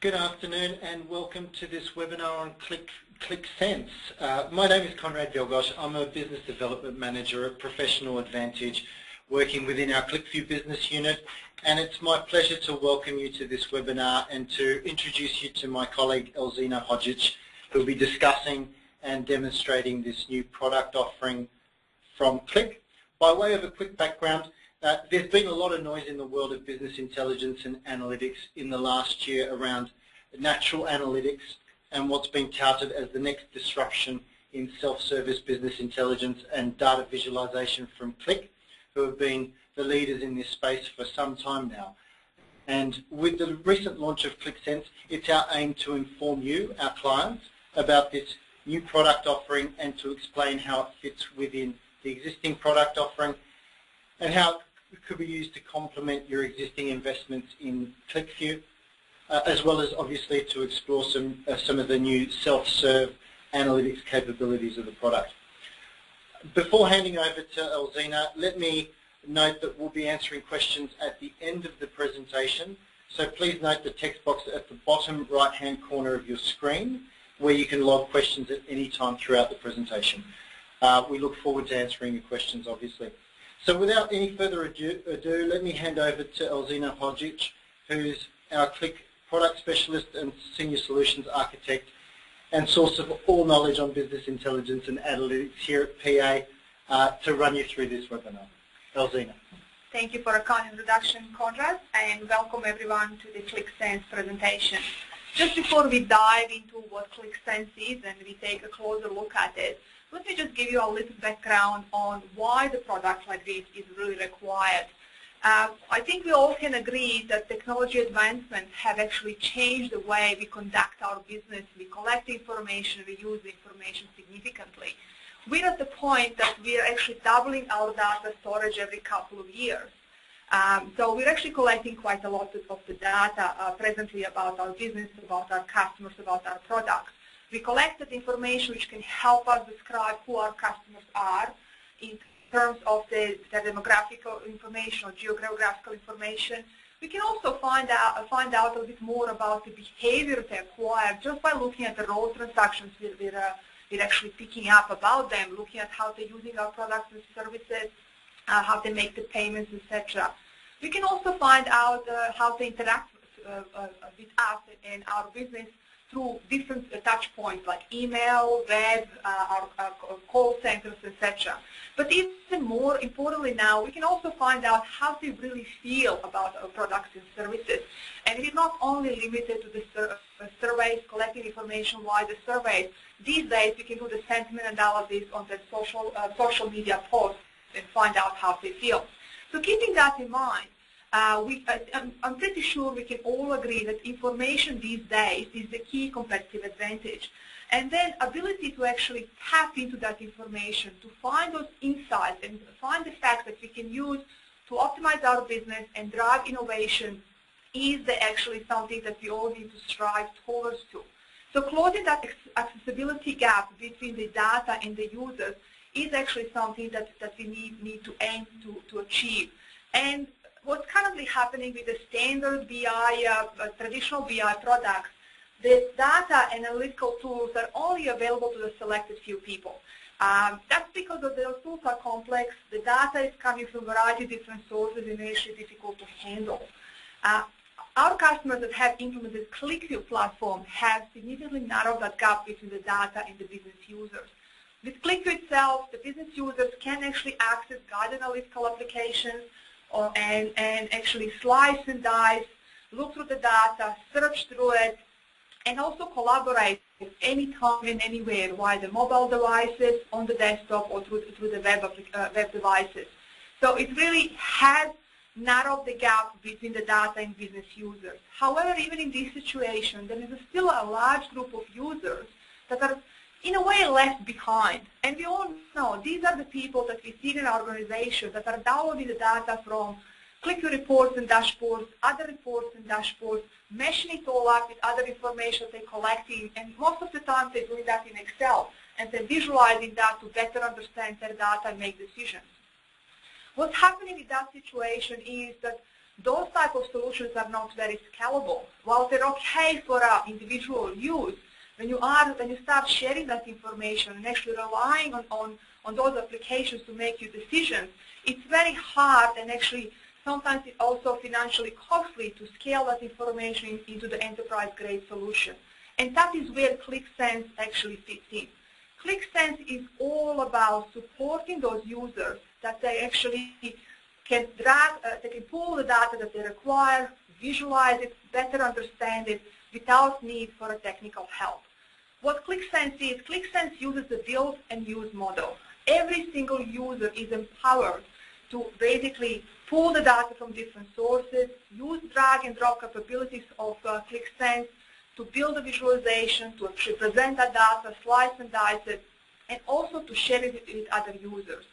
Good afternoon and welcome to this webinar on Qlik Sense. My name is Conrad Vilgosh. I'm a Business Development Manager at Professional Advantage working within our QlikView business unit, and it's my pleasure to welcome you to this webinar and to introduce you to my colleague Elzina Hodzic, who will be discussing and demonstrating this new product offering from Qlik. By way of a quick background, there's been a lot of noise in the world of business intelligence and analytics in the last year around natural analytics and what's been touted as the next disruption in self-service business intelligence and data visualization from Qlik, who have been the leaders in this space for some time now. And with the recent launch of Qlik Sense, it's our aim to inform you, our clients, about this new product offering and to explain how it fits within the existing product offering and how it could be used to complement your existing investments in QlikView, as well as obviously to explore some of the new self-serve analytics capabilities of the product. Before handing over to Elzina, let me note that we'll be answering questions at the end of the presentation. So please note the text box at the bottom right-hand corner of your screen where you can log questions at any time throughout the presentation. We look forward to answering your questions, obviously. So without any further ado, let me hand over to Elzina Hodzic, who's our Qlik product specialist and senior solutions architect and source of all knowledge on business intelligence and analytics here at PA, to run you through this webinar. Elzina. Thank you for a kind introduction, Conrad, and welcome everyone to the Qlik Sense presentation. Just before we dive into what Qlik Sense is and we take a closer look at it, let me just give you a little background on why the product like this is really required. I think we all can agree that technology advancements have actually changed the way we conduct our business. We collect information, we use information significantly. We're at the point that we are actually doubling our data storage every couple of years. So we're actually collecting quite a lot of the data presently about our business, about our customers, about our products. We collected information which can help us describe who our customers are in terms of the demographical information or geographical information. We can also find out a little bit more about the behavior they acquire just by looking at the raw transactions we're actually picking up about them, looking at how they're using our products and services, how they make the payments, etc. We can also find out how they interact with us and our business through different touch points like email, web, our call centers, etc. But even more importantly now, we can also find out how they really feel about our products and services. And we're not only limited to the surveys, collecting information via the surveys. These days we can do the sentiment analysis on the social media posts and find out how they feel. So keeping that in mind, I'm pretty sure we can all agree that information these days is the key competitive advantage. And then ability to actually tap into that information, to find those insights and find the facts that we can use to optimize our business and drive innovation is actually something that we all need to strive towards to. So closing that accessibility gap between the data and the users is actually something that we need to aim to achieve. And what's currently happening with the standard BI, traditional BI products, the data analytical tools are only available to the selected few people. That's because those tools are complex, the data is coming from a variety of different sources and actually difficult to handle. Our customers that have implemented QlikView platform have significantly narrowed that gap between the data and the business users. With QlikView itself, the business users can actually access guided analytical applications and actually slice and dice, look through the data, search through it, and also collaborate anytime and anywhere via the mobile devices, on the desktop, or through the web devices. So it really has narrowed the gap between the data and business users. However, even in this situation, there is still a large group of users that are in a way left behind. And we all know these are the people that we see in our organization that are downloading the data from QlikView reports and dashboards, other reports and dashboards, meshing it all up with other information they're collecting, and most of the time they're doing that in Excel, and they're visualizing that to better understand their data and make decisions. What's happening with that situation is that those type of solutions are not very scalable. While they're okay for individual use, when you start sharing that information and actually relying on those applications to make your decisions, it's very hard, and actually sometimes it's also financially costly to scale that information into the enterprise-grade solution. And that is where Qlik Sense actually fits in. Qlik Sense is all about supporting those users that they actually can they can pull the data that they require, visualize it, better understand it without need for a technical help. What Qlik Sense is, Qlik Sense uses the build and use model. Every single user is empowered to basically pull the data from different sources, use drag and drop capabilities of Qlik Sense to build a visualization, to actually present that data, slice and dice it, and also to share it with other users.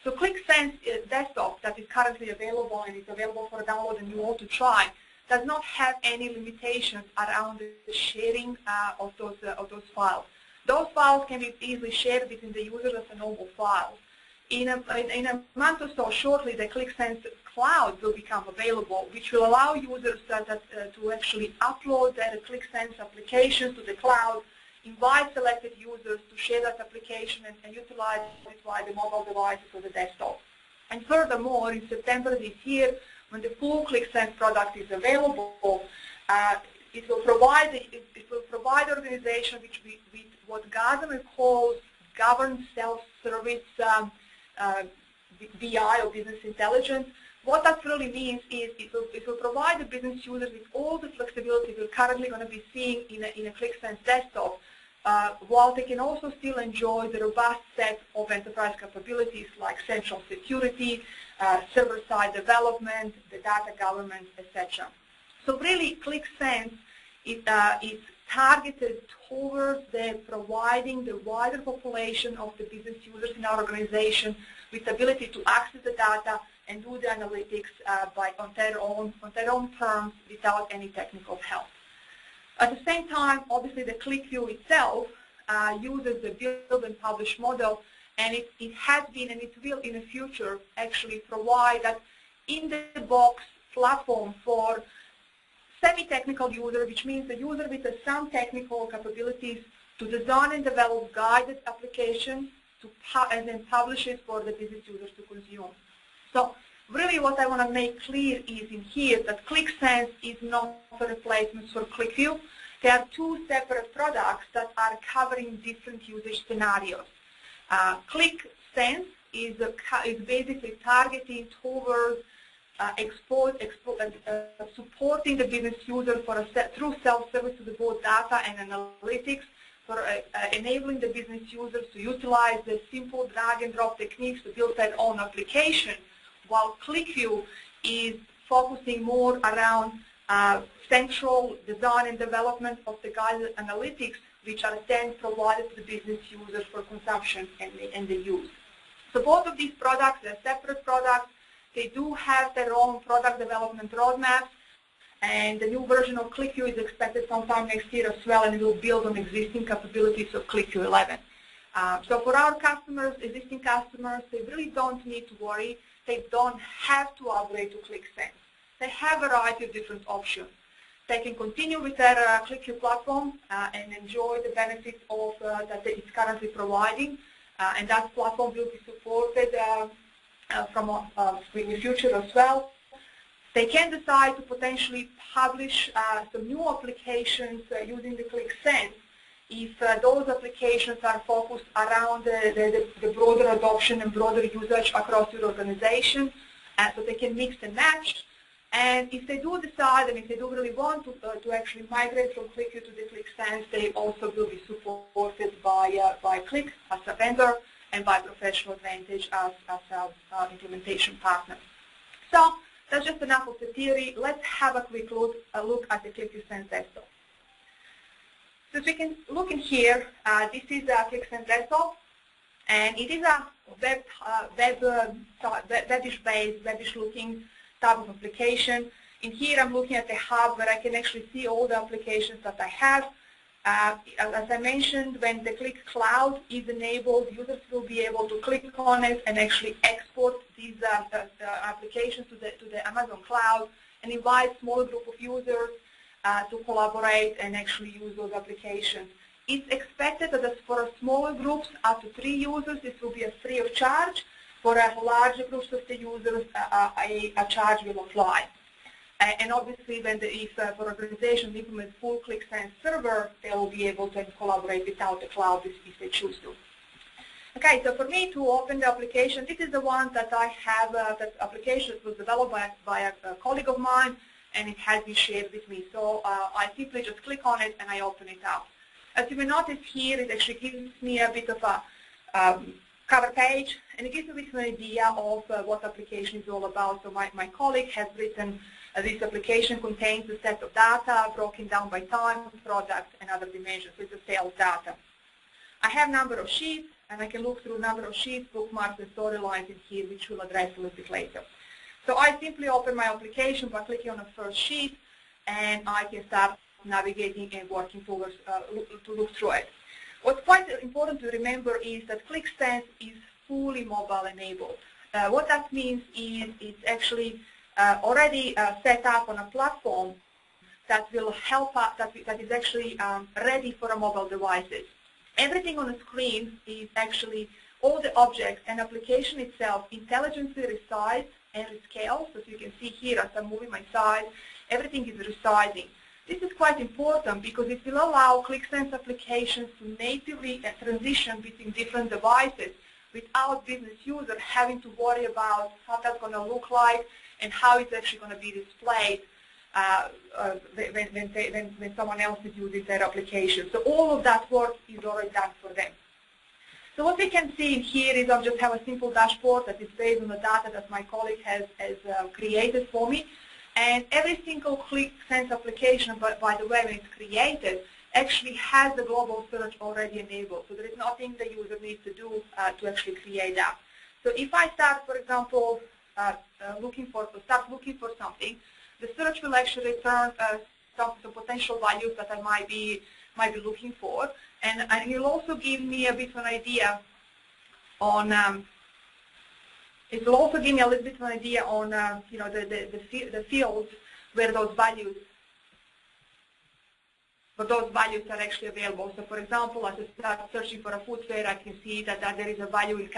So Qlik Sense desktop that is currently available and is available for download and you want to try does not have any limitations around the sharing of those files. Those files can be easily shared between the users as a normal file. In a month or so shortly, the Qlik Sense cloud will become available, which will allow users to actually upload their Qlik Sense applications to the cloud, invite selected users to share that application and utilize it via the mobile devices or the desktop. And furthermore, in September this year, when the full Qlik Sense product is available, it will provide organization with what Gartner calls governed self-service BI or business intelligence. What that really means is it will provide the business users with all the flexibility we're currently going to be seeing in a Qlik Sense desktop, while they can also still enjoy the robust set of enterprise capabilities like central security, server-side development, the data governance, etc. So really, Qlik Sense is targeted towards providing the wider population of the business users in our organization with the ability to access the data and do the analytics on their own terms without any technical help. At the same time, obviously, the QlikView itself uses the build and publish model, and it has been and it will in the future actually provide that in-the-box platform for semi-technical user, which means the user with some technical capabilities to design and develop guided applications and then publish it for the business users to consume. So really what I want to make clear is in here that Qlik Sense is not a replacement for QlikView. There are two separate products that are covering different usage scenarios. Qlik Sense is basically targeting towards supporting the business user through self-service to the both data and analytics, for enabling the business users to utilize the simple drag and drop techniques to build their own application, while QlikView is focusing more around central design and development of the guided analytics, which are then provided to the business users for consumption and the use. So both of these products, they're separate products. They do have their own product development roadmaps, and the new version of QlikView is expected sometime next year as well, and it will build on existing capabilities of QlikView 11. So for our customers, existing customers, they really don't need to worry. They don't have to upgrade to Qlik Sense. They have a variety of different options. They can continue with their QlikView platform and enjoy the benefits of that it's currently providing, and that platform will be supported in the future as well. They can decide to potentially publish some new applications using the Qlik Sense if those applications are focused around the broader adoption and broader usage across your organization, so they can mix and match. And if they do decide, and if they do really want to actually migrate from QlikView to the Qlik Sense, they also will be supported by Qlik as a vendor and by Professional Advantage as our implementation partner. So that's just enough of the theory. Let's have a quick look at the QlikView Sense desktop. So as we can look in here, this is a Qlik Sense desktop, and it is a web-ish-based, web-ish-looking type of application. In here, I'm looking at the hub where I can actually see all the applications that I have. As I mentioned, when the Qlik Cloud is enabled, users will be able to click on it and actually export these applications to the Amazon Cloud and invite smaller group of users to collaborate and actually use those applications. It's expected that for smaller groups, up to 3 users, this will be free of charge. For larger groups of the users, a charge will apply. And obviously, if for organizations implement full ClickSense server, they will be able to collaborate without the cloud if they choose to. Okay, so for me to open the application, this is the one that I have. That application was developed by a colleague of mine, and it has been shared with me. So I simply just click on it and I open it up. As you may notice here, it actually gives me a bit of a cover page, and it gives me an idea of what application is all about. So my colleague has written this application contains a set of data broken down by time, product, and other dimensions. So it's a sales data. I have a number of sheets, and I can look through a number of sheets, bookmarks, and storylines in here, which we'll address a little bit later. So I simply open my application by clicking on the first sheet, and I can start navigating and working towards to look through it. What's quite important to remember is that ClickSense is fully mobile enabled. What that means is it's actually already set up on a platform that will help us, that is actually ready for mobile devices. Everything on the screen is actually all the objects and application itself intelligently resized and rescaled. So as you can see here, as I'm moving my side, everything is resizing. This is quite important because it will allow ClickSense applications to natively transition between different devices without business user having to worry about how that's going to look like and how it's actually going to be displayed when someone else is using their application. So all of that work is already done for them. So what we can see here is I just have a simple dashboard that is based on the data that my colleague has created for me. And every single ClickSense application, by the way, when it's created, actually has the global search already enabled. So there is nothing the user needs to do to actually create that. So if I start, for example, looking for something, the search will actually return some potential values that I might be looking for, and it will also give me a bit of an idea on. It will also give me a little bit of an idea on you know, the fields where those values are actually available. So, for example, as I start searching for a footwear, I can see that there is a value in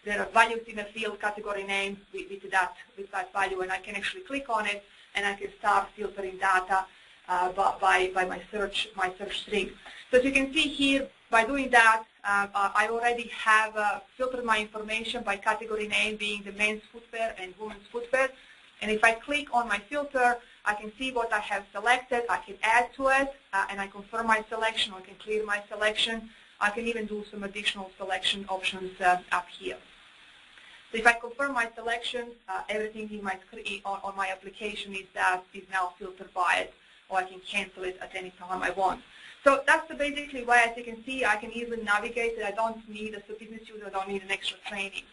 there are values in the field category name with that value, and I can actually click on it, and I can start filtering data by my search string. So as you can see here, by doing that, I already have filtered my information by category name being the men's footwear and women's footwear. And if I click on my filter, I can see what I have selected. I can add to it, and I confirm my selection, or I can clear my selection. I can even do some additional selection options up here. So if I confirm my selection, everything in on my application is now filtered by it, or I can cancel it at any time I want. So that's basically why, as you can see, I can easily navigate it. I don't need, as a business user, I don't need an extra training.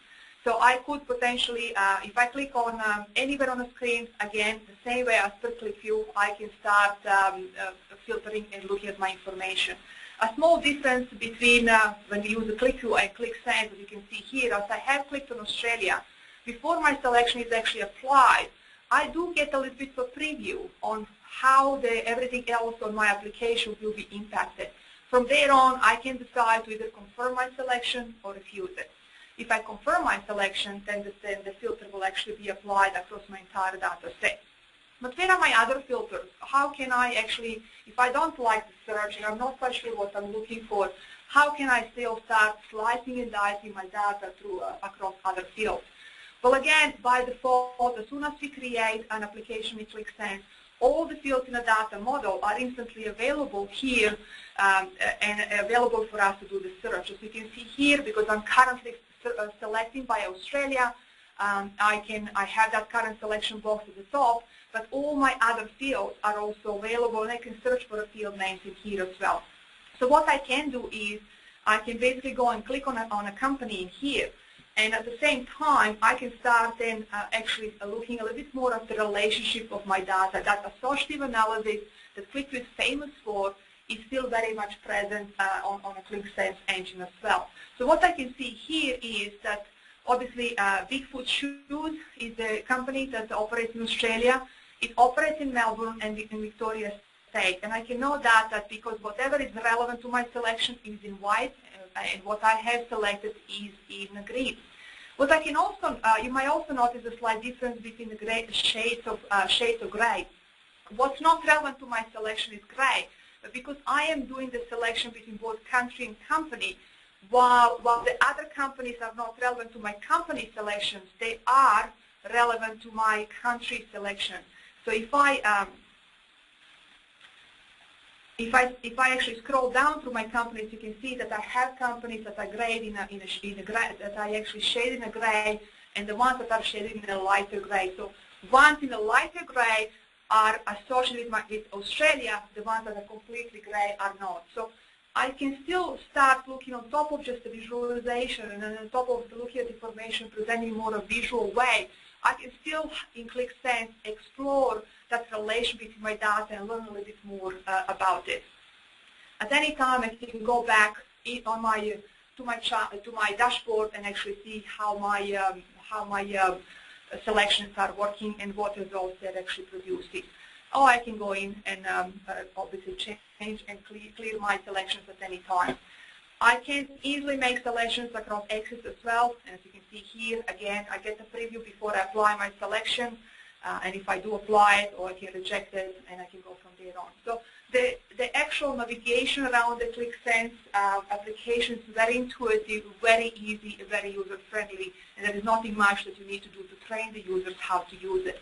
So I could potentially, if I click on anywhere on the screen, again, the same way as per ClickView, I can start filtering and looking at my information. A small difference between when we use the ClickView and ClickSense, as you can see here, as I have clicked on Australia, before my selection is actually applied, I do get a little bit of a preview on how everything else on my application will be impacted. From there on, I can decide to either confirm my selection or refuse it. If I confirm my selection, then the filter will actually be applied across my entire data set. But where are my other filters? How can I actually, if I don't like the search and I'm not quite sure what I'm looking for, how can I still start slicing and dicing my data through across other fields? Well, again, by default, as soon as we create an application in ClickSense, all the fields in the data model are instantly available here and available for us to do the search. As you can see here, because I'm currently selecting by Australia, I have that current selection box at the top, but all my other fields are also available, and I can search for the field names in here as well. So what I can do is I can basically go and click on a company in here, and at the same time I can start then actually looking a little bit more at the relationship of my data. That associative analysis that ClickView is famous for is still very much present on a ClickSense engine as well. So what I can see here is that obviously Bigfoot Shoes is a company that operates in Australia. It operates in Melbourne and in Victoria State, and I can know that because whatever is relevant to my selection is in white, and what I have selected is in green. What I can also, you might also notice a slight difference between the shades of gray. What's not relevant to my selection is gray, but because I am doing the selection between both country and company, while the other companies are not relevant to my company selections, they are relevant to my country selection. So if I actually scroll down through my companies, you can see that I have companies that are graded in a gray, that I actually shaded in a gray, and the ones that are shaded in a lighter gray. So ones in a lighter gray are associated with Australia. The ones that are completely gray are not. So I can still start looking on top of just the visualization, and then on top of looking at information presented in more a visual way. I can still, in Qlik Sense, explore that relation between my data and learn a little bit more about it. At any time, I can go back on to my dashboard and actually see how my selections are working and what results they're actually producing. Or I can go in and obviously change and clear my selections at any time. I can easily make selections across axes as well. As you can see here, again, I get a preview before I apply my selection. And if I do apply it, or I can reject it, and I can go from there on. So the actual navigation around the Qlik Sense application is very intuitive, very easy, very user-friendly, and there is nothing much that you need to do to train the users how to use it.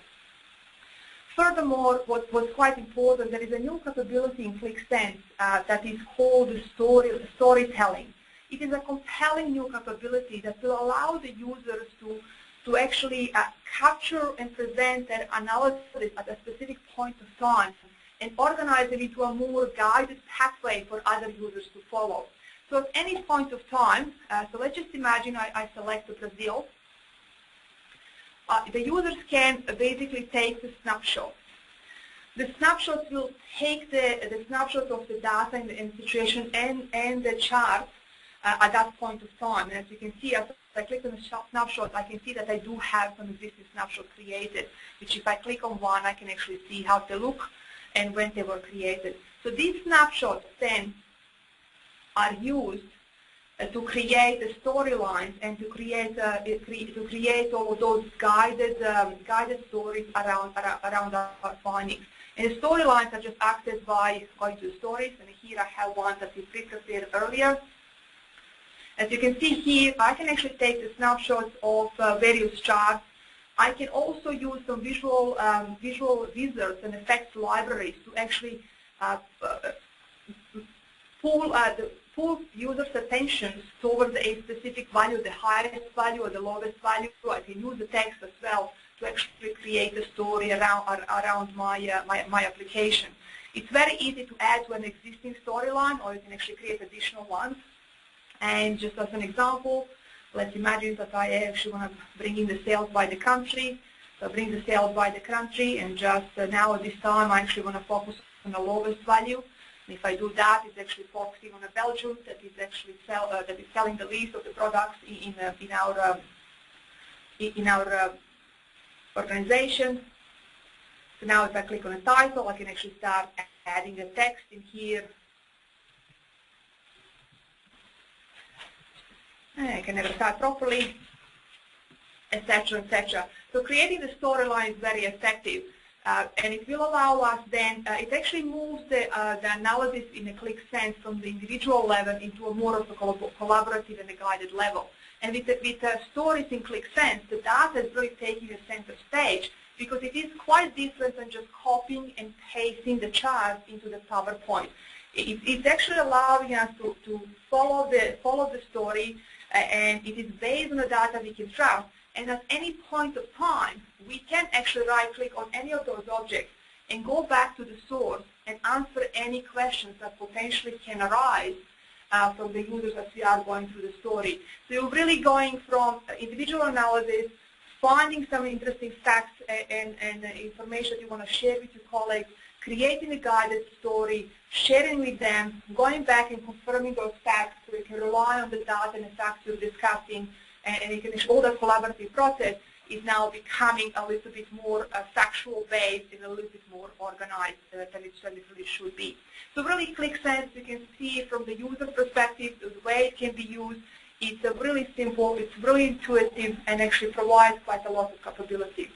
Furthermore, what's quite important, there is a new capability in Qlik Sense that is called storytelling. It is a compelling new capability that will allow the users to actually capture and present their analysis at a specific point of time and organize it into a more guided pathway for other users to follow. So at any point of time, so let's just imagine I select Brazil. The users can basically take the snapshot. The snapshot will take the snapshot of the data and situation and the chart at that point of time. And as you can see, as I click on the snapshot, I can see that I do have some existing snapshot created, which if I click on one, I can actually see how they look and when they were created. So these snapshots then are used to create the storylines and to create all of those guided stories around our findings. And the storylines are just accessed by going to the stories. And here I have one that we pre-prepared earlier. As you can see here, I can actually take the snapshots of various charts. I can also use some visual wizards and effects libraries to actually pull users' attention towards a specific value, the highest value or the lowest value. I can use the text as well to actually create a story around my application. It's very easy to add to an existing storyline, or you can actually create additional ones. And just as an example, let's imagine that I actually want to bring in the sales by the country. So bring the sales by the country, and just now at this time I actually want to focus on the lowest value. And if I do that, it's actually focusing on a Belgium that is actually selling the least of the products in our organization. So now if I click on a title, I can actually start adding the text in here. I can never start properly, etc., etc. So creating the storyline is very effective, and it will allow us then, it actually moves the analysis in the Qlik Sense from the individual level into a more of a collaborative and a guided level. And with the stories in Qlik Sense, the data is really taking a center stage, because it is quite different than just copying and pasting the chart into the PowerPoint. It's actually allowing us to follow the story, and it is based on the data we can trust. And at any point of time, we can actually right-click on any of those objects and go back to the source and answer any questions that potentially can arise from the users as we are going through the story. So you're really going from individual analysis, finding some interesting facts and information that you want to share with your colleagues, creating a guided story, sharing with them, going back and confirming those facts so you can rely on the data and the facts you're discussing, and you can all that collaborative process is now becoming a little bit more factual based and a little bit more organized than it really should be. So really ClickSense, you can see from the user perspective, the way it can be used, it's really simple, it's really intuitive, and actually provides quite a lot of capability.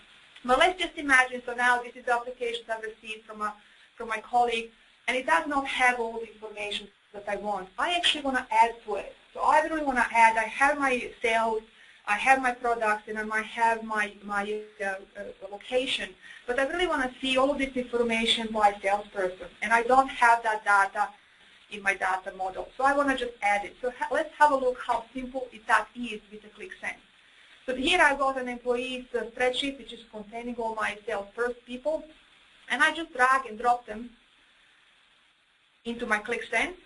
But let's just imagine, so now this is the application I've received from my colleague, and it does not have all the information that I want. I actually want to add to it. So I really want to add, I have my sales, I have my products, and I might have my location, but I really want to see all of this information by salesperson, and I don't have that data in my data model. So I want to just add it. So let's have a look how simple that is with the ClickSense. So here I've got an employees spreadsheet which is containing all my salesperson people, and I just drag and drop them into my ClickSense,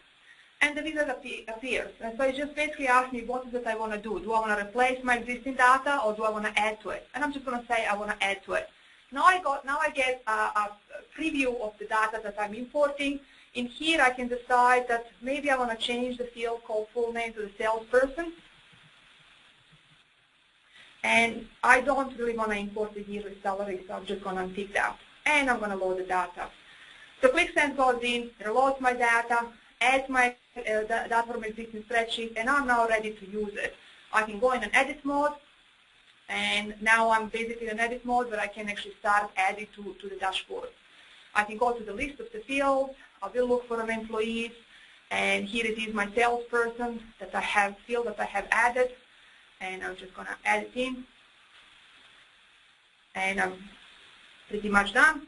and the wizard appears. And so it just basically asks me what is it I want to do. Do I want to replace my existing data, or do I want to add to it? And I'm just going to say I want to add to it. Now I get a preview of the data that I'm importing. In here I can decide that maybe I want to change the field called full name to the salesperson. And I don't really want to import the yearly salary, so I'm just going to untick that. And I'm going to load the data. So ClickSense goes in, reloads my data, adds my data from existing spreadsheet, and I'm now ready to use it. I can go in an edit mode, and now I'm basically in an edit mode where I can actually start adding to the dashboard. I can go to the list of the fields. I will look for an employee, and here it is my salesperson that I have field that I have added, and I'm just going to add it in, and I'm pretty much done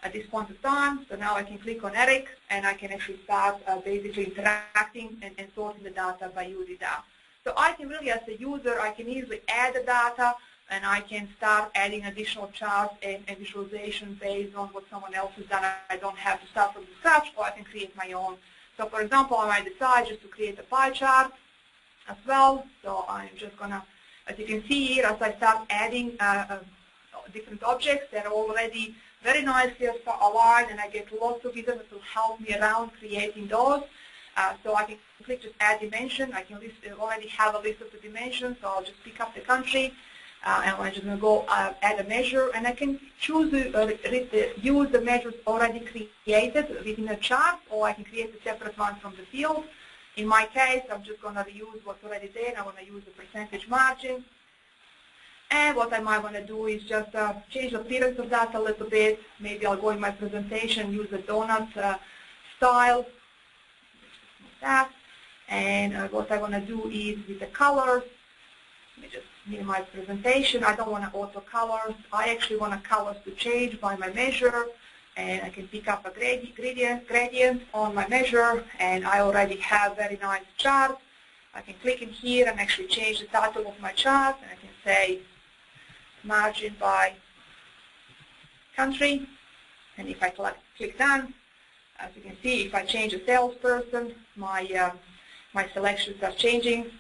at this point of time. So now I can click on Eric, and I can actually start basically interacting and sorting the data by using that. So I can really, as a user, I can easily add the data, and I can start adding additional charts and visualization based on what someone else has done. I don't have to start from scratch, or I can create my own. So for example, I might decide just to create a pie chart as well. So I'm just going to, as you can see here, as I start adding different objects, they're already very nicely aligned, and I get lots of wizards that will help me around creating those. So I can click just add dimension. I can already have a list of the dimensions, so I'll just pick up the country, and I'm just going to go add a measure, and I can choose to use the measures already created within a chart, or I can create a separate one from the field. In my case, I'm just going to reuse what's already there. I want to use the percentage margin. And what I might want to do is just change the appearance of that a little bit. Maybe I'll go in my presentation, use the donut style, like that. And what I want to do is with the colors, let me just minimize presentation. I don't want to auto colors. I actually want the colors to change by my measure. And I can pick up a gradient on my measure, and I already have very nice chart. I can click in here and actually change the title of my chart, and I can say margin by country, and if I click done, as you can see, if I change a salesperson, my selections are changing.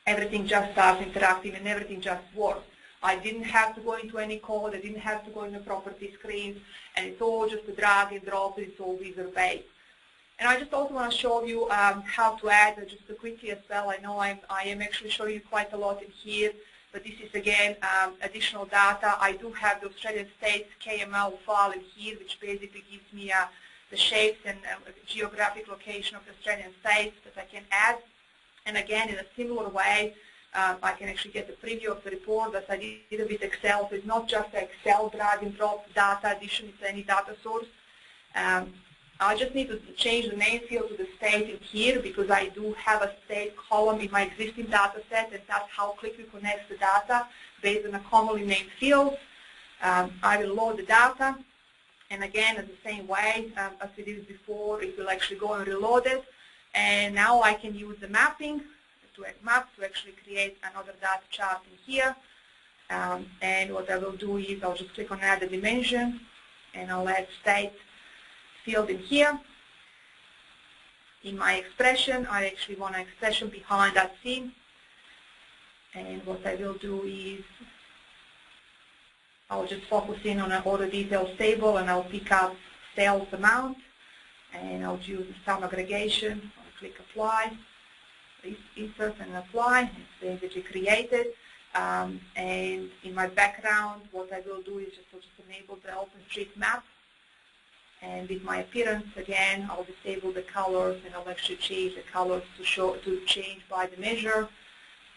Everything just starts interacting, and everything just works. I didn't have to go into any code, I didn't have to go into property screens, and it's all just a drag and drop, it's all wizard based. And I just also want to show you how to add just quickly as well. I know I am actually showing you quite a lot in here, but this is again additional data. I do have the Australian states KML file in here, which basically gives me the shapes and geographic location of the Australian states that I can add. And again, in a similar way, I can actually get a preview of the report as I did with Excel. So it's not just Excel drag and drop data addition, it's any data source. I just need to change the name field to the state in here because I do have a state column in my existing data set, and that's how Qlik connects the data based on a commonly named field. I will load the data, and again, in the same way as we did before, it will actually go and reload it. And now I can use the mapping to actually create another data chart in here. And what I will do is I'll just click on add a dimension, and I'll add state field in here. In my expression, I actually want an expression behind that scene. And what I will do is I'll just focus in on an order details table, and I'll pick up sales amount, and I'll use the sum aggregation. I'll click apply. insert and apply. It's basically created. And in my background, what I will do is just enable the OpenStreetMap. And with my appearance, again, I'll disable the colors, and I'll actually change the colors to change by the measure.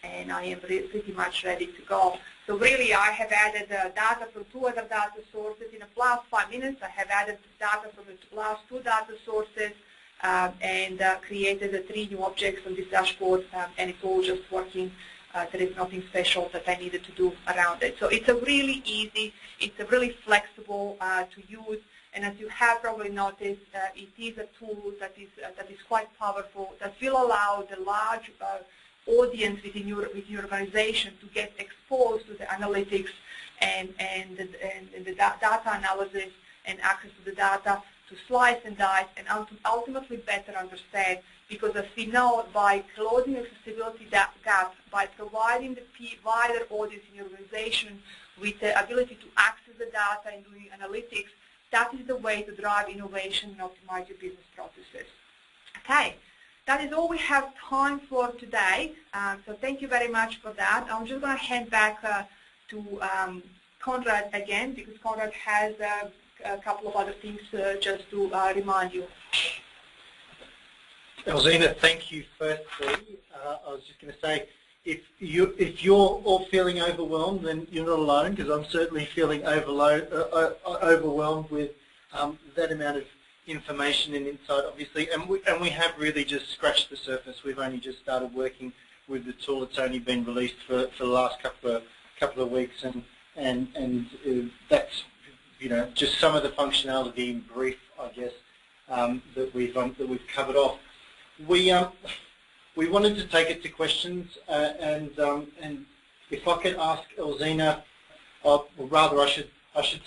And I am pretty much ready to go. So really, I have added data from 2 other data sources. In the last 5 minutes, I have added data from the last 2 data sources and created the 3 new objects on this dashboard, and it's all just working. There is nothing special that I needed to do around it. So it's a really easy, it's a really flexible to use. And as you have probably noticed, it is a tool that is quite powerful, that will allow the large audience within your organization to get exposed to the analytics and the data analysis and access to the data to slice and dice and ultimately better understand. Because as we know, by closing accessibility gap, by providing the wider audience in your organization with the ability to access the data and doing analytics, that is the way to drive innovation and optimize your business processes. Okay, that is all we have time for today. So thank you very much for that. I'm just going to hand back to Conrad again, because Conrad has a couple of other things just to remind you. Elzina, thank you firstly. I was just going to say, if you're all feeling overwhelmed, then you're not alone, because I'm certainly feeling overwhelmed with that amount of information and insight, obviously. And we have really just scratched the surface. We've only just started working with the tool. It's only been released for the last couple of weeks, and that's just some of the functionality in brief, I guess, that we've covered off. We wanted to take it to questions, and if I could ask Elzina, or rather I should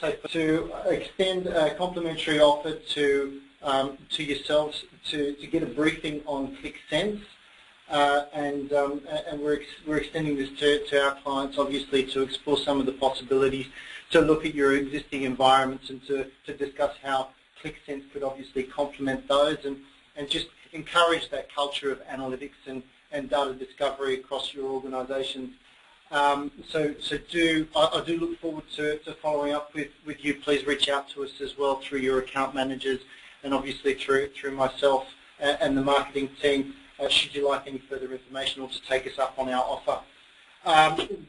say, to extend a complimentary offer to yourselves to get a briefing on Qlik Sense, and we're extending this to our clients, obviously, to explore some of the possibilities, to look at your existing environments, and to discuss how Qlik Sense could obviously complement those, and just encourage that culture of analytics and data discovery across your organisations. So I do look forward to following up with you. Please reach out to us as well through your account managers, and obviously through myself and the marketing team, should you like any further information or to take us up on our offer.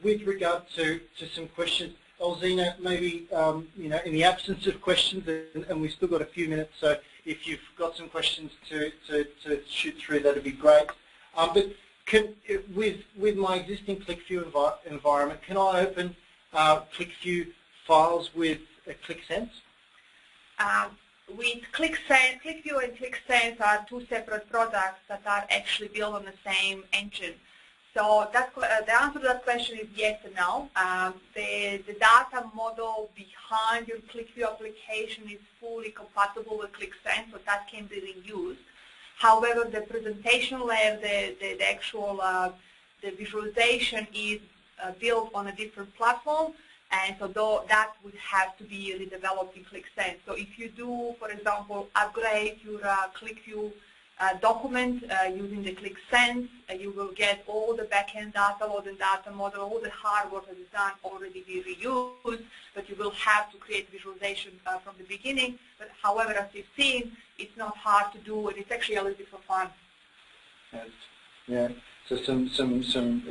With regard to some questions, Elzina, maybe in the absence of questions, and we've still got a few minutes, so if you've got some questions to shoot through, that'd be great. But with my existing QlikView environment, can I open QlikView files with Qlik Sense? With QlikSense, QlikView and QlikSense are 2 separate products that are actually built on the same engine. So the answer to that question is yes and no. The data model behind your QlikView application is fully compatible with QlikSense, so that can be reused. However, the presentation layer, the actual the visualization is built on a different platform, and so that would have to be redeveloped in QlikSense. So if you do, for example, upgrade your QlikView document using the Qlik Sense, you will get all the backend data load and data model, all the hard work that is done already be reused, but you will have to create visualization from the beginning. But however, as you've seen, it's not hard to do, and it's actually a little bit for fun. Yeah. So some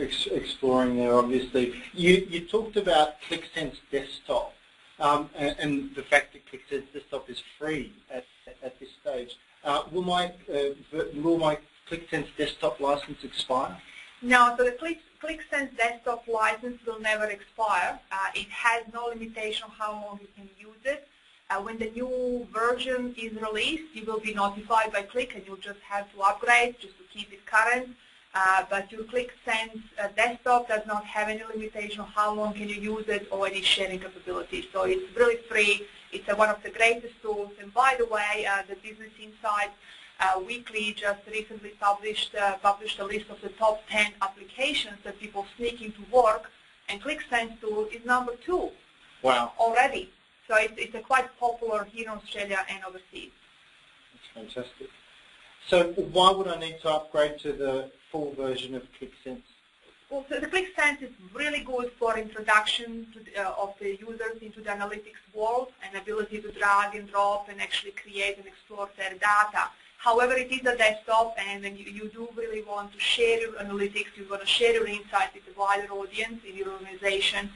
exploring there, obviously. You talked about QlickSense Desktop, and the fact that QlickSense Desktop is free at this stage. Will my QlickSense Desktop license expire? No, so the QlickSense Desktop license will never expire. It has no limitation on how long you can use it. When the new version is released, you will be notified by Qlik, and you'll just have to upgrade just to keep it current. But your QlickSense Desktop does not have any limitation on how long can you use it or any sharing capabilities. So it's really free. It's one of the greatest tools. And by the way, the Business Insights Weekly just recently published a list of the top 10 applications that people sneak into work, and QlickSense tool is number 2. Wow. Already. So it's quite popular here in Australia and overseas. That's fantastic. So why would I need to upgrade to the full version of Qlik Sense? Well, so the Qlik Sense is really good for introduction of the users into the analytics world and ability to drag and drop and actually create and explore their data. However, it is a desktop, and when you do really want to share your analytics, you want to share your insights with a wider audience in your organization.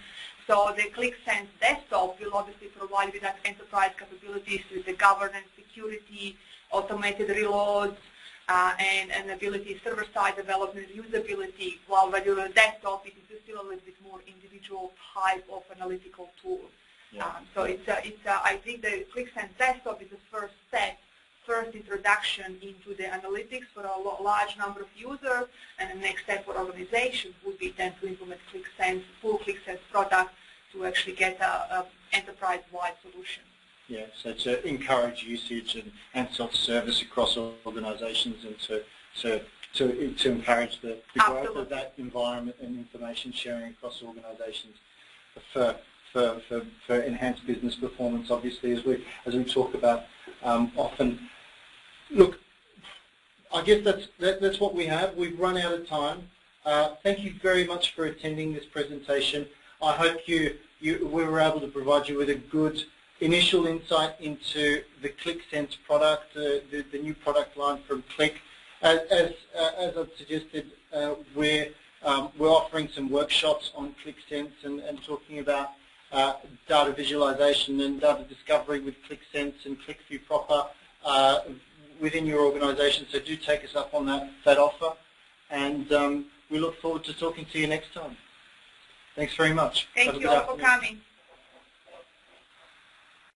So the Qlik Sense desktop will obviously provide you with that enterprise capabilities with the governance, security, automated reloads, and ability, server-side development, usability, while when you're on a desktop, it is still a little bit more individual type of analytical tool. Yeah. So I think the Qlik Sense desktop is the first step, first introduction into the analytics for a large number of users, and the next step for organizations would be then to implement Qlik Sense, full Qlik Sense product to actually get an enterprise-wide solution. Yeah, so to encourage usage and self-service across organizations, and to encourage the growth of that environment and information sharing across organizations for enhanced business performance, obviously, as we talk about often. Look, I guess that's what we have. We've run out of time. Thank you very much for attending this presentation. I hope we were able to provide you with a good initial insight into the Qlik Sense product, the new product line from Qlik. As I've suggested, we're offering some workshops on Qlik Sense and talking about data visualization and data discovery with Qlik Sense and QlikView proper within your organization. So do take us up on that offer, and we look forward to talking to you next time. Thanks very much. Thank you all for coming.